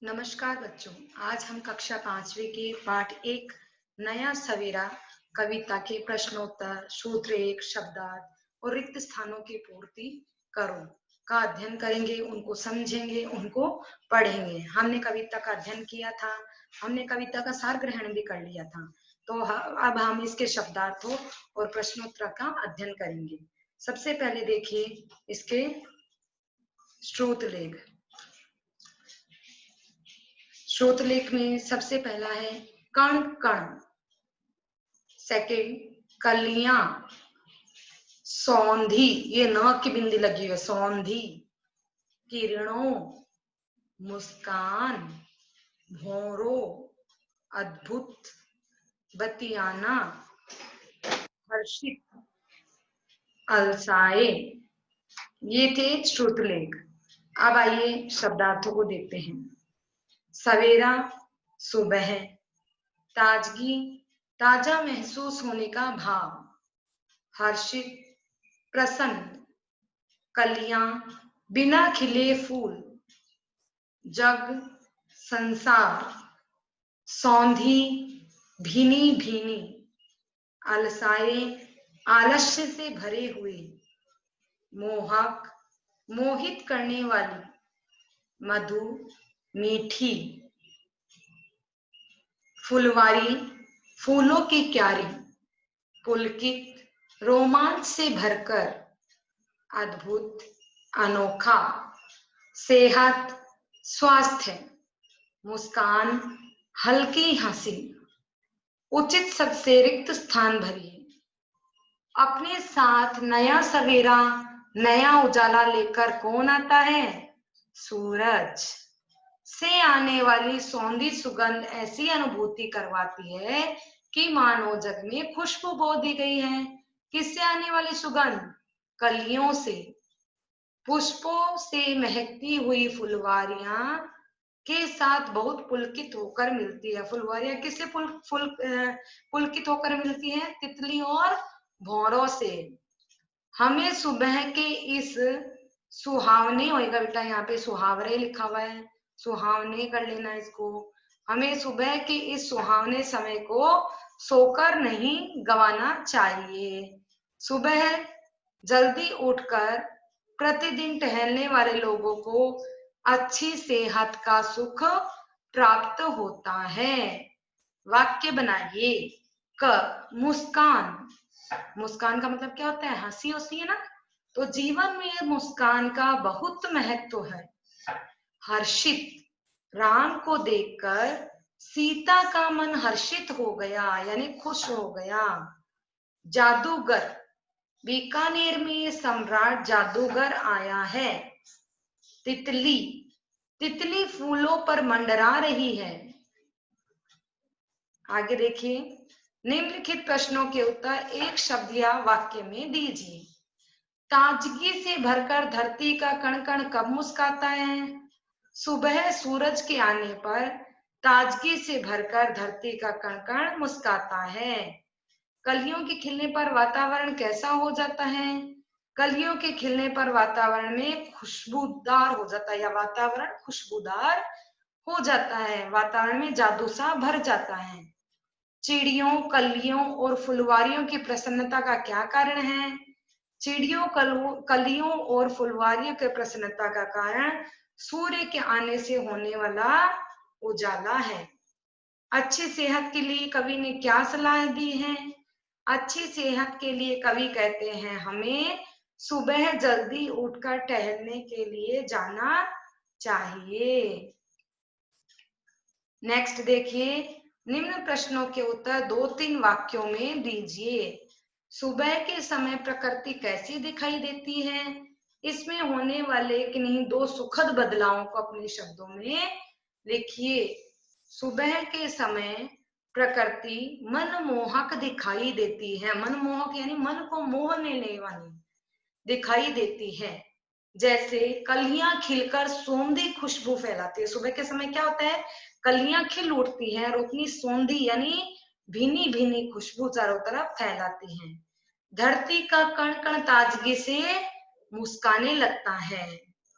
नमस्कार बच्चों। आज हम कक्षा 5वीं के पाठ 1 नया सवेरा कविता के प्रश्नोत्तर, सूत्र एक, शब्दार्थ और रिक्त स्थानों की पूर्ति करो का अध्ययन करेंगे। उनको समझेंगे, उनको पढ़ेंगे। हमने कविता का अध्ययन किया था, हमने कविता का सार ग्रहण भी कर लिया था। तो अब हम इसके शब्दार्थों और प्रश्नोत्तर का अध्ययन करेंगे। सबसे पहले देखिए इसके श्रुतलेख। श्रुतलेख में सबसे पहला है कण कण, सेकंड कलियां, सौंधी, ये न की बिंदी लगी हुई है, सौंधी, किरणों, मुस्कान, भौरों, अद्भुत, बतियाना, हर्षित, अलसाए। ये थे श्रुतलेख। अब आइए शब्दार्थों को देखते हैं। सवेरा, सुबह, ताजगी, ताजा महसूस होने का भाव, हर्षित, प्रसन्न, कलियां, बिना खिले फूल, जग, संसार, सौंधी, भीनी भीनी, अलसाए, आलस्य से भरे हुए, मोहक, मोहित करने वाली, मधु, मीठी, फुलवारी, फूलों की क्यारी, पुलकित, रोमांच से भरकर, अद्भुत, अनोखा, सेहत, स्वास्थ्य, मुस्कान, हल्की हंसी, उचित शब्द से रिक्त स्थान भरिए, अपने साथ नया सवेरा, नया उजाला लेकर कौन आता है? सूरज से आने वाली सौंधी सुगंध ऐसी अनुभूति करवाती है कि मानो जग में खुशबू बो दी गई है। किससे आने वाली सुगंध? कलियों से, पुष्पों से महकती हुई फुलवारियां के साथ बहुत पुलकित होकर मिलती है। फुलवारियां किससे पुलकित होकर मिलती है? तितली और भौरों से। हमें सुबह के इस सुहावने, होएगा बेटा, यहाँ पे सुहावरे लिखा हुआ है, सुहावने कर लेना इसको। हमें सुबह के इस सुहावने समय को सोकर नहीं गंवाना चाहिए। सुबह जल्दी उठकर प्रतिदिन टहलने वाले लोगों को अच्छी सेहत का सुख प्राप्त होता है। वाक्य बनाइए। क, मुस्कान। मुस्कान का मतलब क्या होता है? हंसी होती है ना। तो जीवन में मुस्कान का बहुत महत्व है। हर्षित, राम को देखकर सीता का मन हर्षित हो गया, यानी खुश हो गया। जादूगर, बीकानेर में सम्राट जादूगर आया है। तितली, तितली फूलों पर मंडरा रही है। आगे देखिए, निम्नलिखित प्रश्नों के उत्तर एक शब्द या वाक्य में दीजिए। ताजगी से भरकर धरती का कण कण कब मुस्काता है? सुबह सूरज के आने पर ताजगी से भरकर धरती का कण कण मुस्काता है। कलियों के खिलने पर वातावरण कैसा हो जाता है? कलियों के खिलने पर वातावरण में खुशबूदार हो जाता है, या वातावरण खुशबूदार हो जाता है, वातावरण में जादू सा भर जाता है। चिड़ियों, कलियों और फुलवारियों की प्रसन्नता का क्या कारण है? चिड़ियों, कलियों और फुलवारियों के प्रसन्नता का कारण सूर्य के आने से होने वाला उजाला है। अच्छी सेहत के लिए कवि ने क्या सलाह दी है? अच्छी सेहत के लिए कवि कहते हैं हमें सुबह जल्दी उठकर टहलने के लिए जाना चाहिए। नेक्स्ट देखिए, निम्न प्रश्नों के उत्तर 2-3 वाक्यों में दीजिए। सुबह के समय प्रकृति कैसी दिखाई देती है? इसमें होने वाले किन्हीं 2 सुखद बदलावों को अपने शब्दों में लिखिए। सुबह के समय प्रकृति मनमोहक दिखाई देती है। मनमोहक यानी मन को मोह लेने वाली दिखाई देती है। जैसे कलियां खिलकर सौंधी खुशबू फैलाती है। सुबह के समय क्या होता है? कलियां खिल उठती हैं और उतनी सौंधी यानी भीनी भीनी खुशबू चारों तरफ फैलाती हैं। धरती का कण कण ताजगी से मुस्काने लगता है।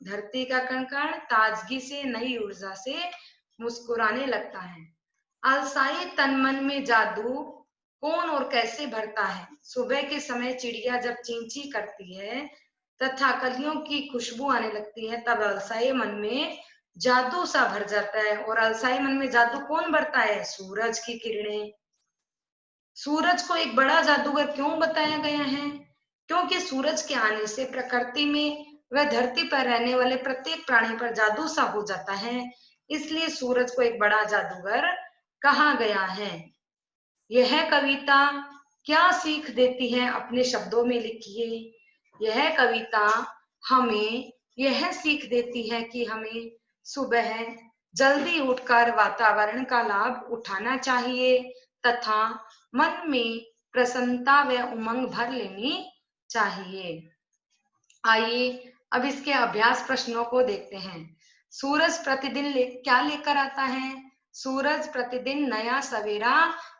धरती का कण कण ताजगी से, नई ऊर्जा से मुस्कुराने लगता है। अलसाई तन मन में जादू कौन और कैसे भरता है? सुबह के समय चिड़िया जब चींची करती है तथा कलियों की खुशबू आने लगती है, तब अलसाई मन में जादू सा भर जाता है। और अलसाई मन में जादू कौन भरता है? सूरज की किरणें। सूरज को एक बड़ा जादूगर क्यों बताया गया है? क्योंकि सूरज के आने से प्रकृति में वह धरती पर रहने वाले प्रत्येक प्राणी पर जादू सा हो जाता है, इसलिए सूरज को एक बड़ा जादूगर कहा गया है। यह कविता क्या सीख देती है? अपने शब्दों में लिखिए। यह कविता हमें यह सीख देती है कि हमें सुबह जल्दी उठकर वातावरण का लाभ उठाना चाहिए तथा मन में प्रसन्नता व उमंग भर लेनी चाहिए। आइए अब इसके अभ्यास प्रश्नों को देखते हैं। सूरज प्रतिदिन क्या लेकर आता है? सूरज प्रतिदिन नया सवेरा,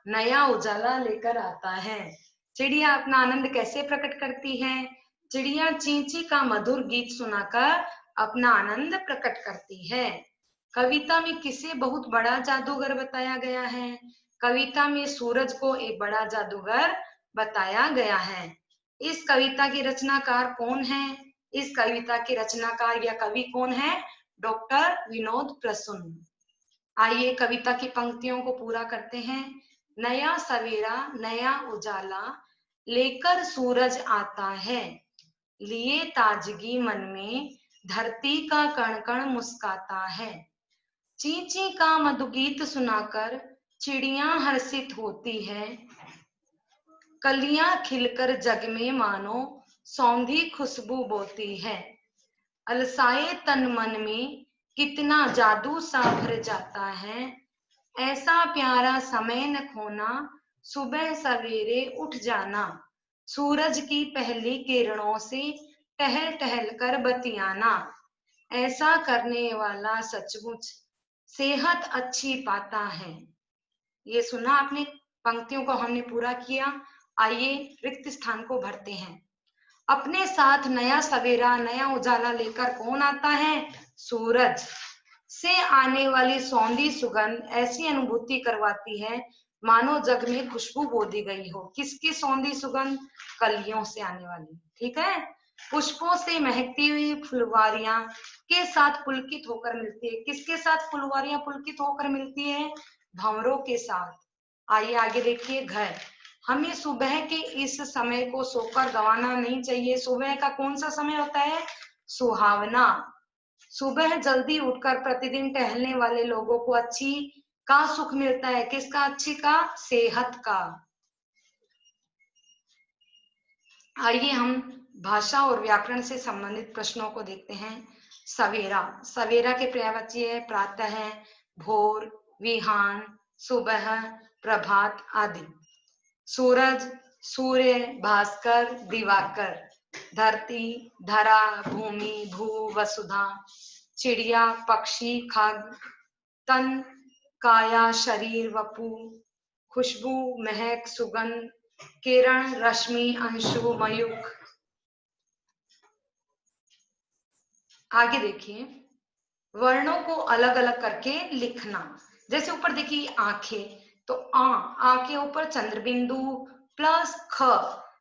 नया उजाला लेकर आता है। चिड़िया अपना आनंद कैसे प्रकट करती है? चिड़िया चींची का मधुर गीत सुनाकर अपना आनंद प्रकट करती है। कविता में किसे बहुत बड़ा जादूगर बताया गया है? कविता में सूरज को एक बड़ा जादूगर बताया गया है। इस कविता की रचनाकार कौन है? इस कविता के रचनाकार या कवि कौन है? डॉक्टर विनोद प्रसून। आइए कविता की पंक्तियों को पूरा करते हैं। नया सवेरा, नया उजाला लेकर सूरज आता है, लिए ताजगी मन में, धरती का कण कण मुस्काता है। चींची का मधुगीत सुनाकर चिड़िया हर्षित होती है, कलियां खिलकर जग में मानो सौंधी खुशबू बोती है। अलसाए तन मन में कितना जादू सा भर जाता है, ऐसा प्यारा समय न खोना, सुबह सवेरे उठ जाना, सूरज की पहली किरणों से टहल टहल कर बतियाना, ऐसा करने वाला सचमुच सेहत अच्छी पाता है। ये सुना आपने? पंक्तियों को हमने पूरा किया। आइए रिक्त स्थान को भरते हैं। अपने साथ नया सवेरा, नया उजाला लेकर कौन आता है? सूरज। से आने वाली सौंधी सुगंध ऐसी अनुभूति करवाती है मानो जग में खुशबू बो दी गई हो। किसकी सौंधी सुगंध? कलियों से आने वाली। ठीक है। पुष्पों से महकती हुई फुलवारियां के साथ पुलकित होकर मिलती है। किसके साथ फुलवारियां पुलकित होकर मिलती है? भंवरों के साथ। आइए आगे देखिए। घर। हमें सुबह के इस समय को सोकर गंवाना नहीं चाहिए। सुबह का कौन सा समय होता है? सुहावना। सुबह जल्दी उठकर प्रतिदिन टहलने वाले लोगों को अच्छी का सुख मिलता है। किसका? अच्छी का? सेहत का। आइए हम भाषा और व्याकरण से संबंधित प्रश्नों को देखते हैं। सवेरा। सवेरा के पर्यायवाची है प्रातः, भोर, विहान, सुबह, प्रभात आदि। सूरज, सूर्य, भास्कर, दिवाकर। धरती, धरा, भूमि, भू, वसुधा। चिड़िया, पक्षी, खाद्य। तन, काया, शरीर, वपु। खुशबू, महक, सुगंध। किरण, रश्मि, अंशु, मयूख। आगे देखिए। वर्णों को अलग अलग करके लिखना। जैसे ऊपर देखिए आंखें, तो आ के ऊपर चंद्रबिंदु प्लस ख,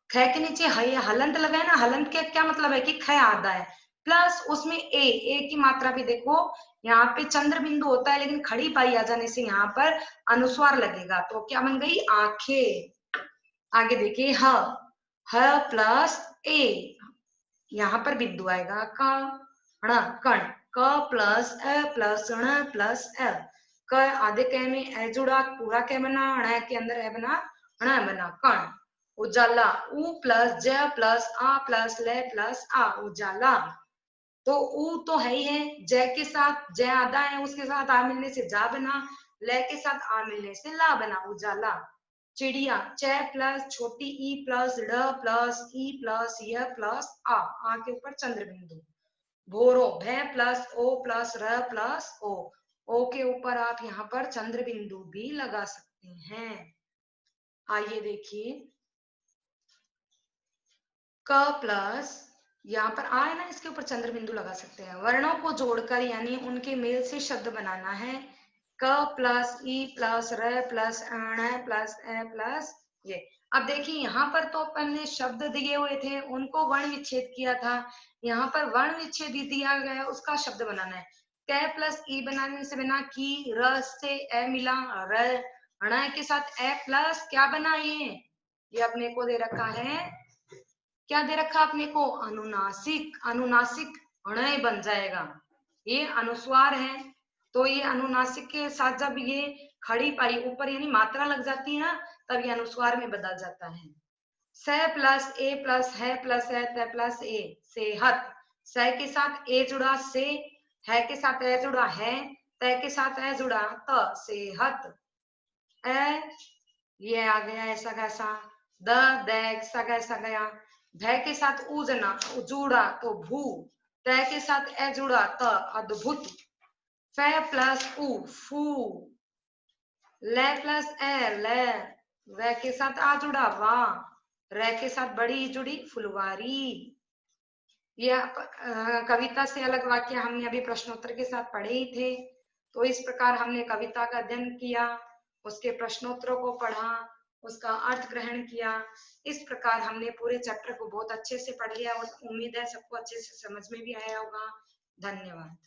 ख के नीचे हलंत लगाए ना। हलंत के क्या मतलब है? कि ख आधा है, प्लस उसमें ए की मात्रा भी देखो। यहाँ पे चंद्र बिंदु होता है लेकिन खड़ी पाई आ जाने से यहाँ पर अनुस्वार लगेगा, तो क्या बन गई? आंखें। आगे देखिए ह प्लस ए, यहाँ पर बिंदु आएगा कण। क प्लस अ प्लस ण प्लस अ। क आधे क में ए जुड़ा, पूरा क बना, ण के अंदर ए बना, ण बना, कण। उजाला, उ प्लस ज प्लस आ प्लस ल प्लस आ, उजाला। तो उ तो है ही है, ज के साथ ज आधा है, उसके साथ आ मिलने से जा बना, ल के साथ आ मिलने से ला बना, उजाला। चिड़िया, च प्लस छोटी ई प्लस ड प्लस ई प्लस य प्लस आ के ऊपर चंद्र बिंदु। भोरो, भ प्लस र प्लस ओ के ऊपर आप यहाँ पर चंद्र बिंदु भी लगा सकते हैं। आइए देखिए। क प्लस यहाँ पर आ है ना, इसके ऊपर चंद्र बिंदु लगा सकते हैं। वर्णों को जोड़कर यानी उनके मेल से शब्द बनाना है। क प्लस ई प्लस र प्लस अण प्लस ए प्लस ये। अब देखिए यहाँ पर तो अपन ने शब्द दिए हुए थे, उनको वर्ण विच्छेद किया था। यहाँ पर वर्ण विच्छेद दिया गया, उसका शब्द बनाना है। क प्लस ई बनाने से बना की, र से ए मिला, र अण के साथ ए प्लस क्या बना, ये अपने को दे रखा है, क्या दे रखा अपने को, अनुनासिक। अनुनासिक अणय बन जाएगा। ये अनुस्वार है, तो ये अनुनासिक के साथ जब ये खड़ी पाई ऊपर यानी मात्रा लग जाती है ना, तब ये अनुस्वार में बदल जाता है। स प्लस ए प्लस है प्लस है त प्लस ए, सेहत। स के साथ ए जुड़ा से, है के साथ ए जुड़ा है, त के साथ ए जुड़ा त, सेहत। ए ये आ गया ऐसा कैसा, द दैग सा कैसा गया, ध के साथ उ जना जुड़ा तो भू, त के साथ ए जुड़ा त, अद्भुत। फ प्लस उ फू, ल प्लस ए ले, व के साथ आ जुड़ा वाह, र के साथ बड़ी जुड़ी फुलवारी। यह कविता से अलग वाक्य हमने अभी प्रश्नोत्तर के साथ पढ़े ही थे। तो इस प्रकार हमने कविता का अध्ययन किया, उसके प्रश्नोत्तरों को पढ़ा, उसका अर्थ ग्रहण किया। इस प्रकार हमने पूरे चैप्टर को बहुत अच्छे से पढ़ लिया और उम्मीद है सबको अच्छे से समझ में भी आया होगा। धन्यवाद।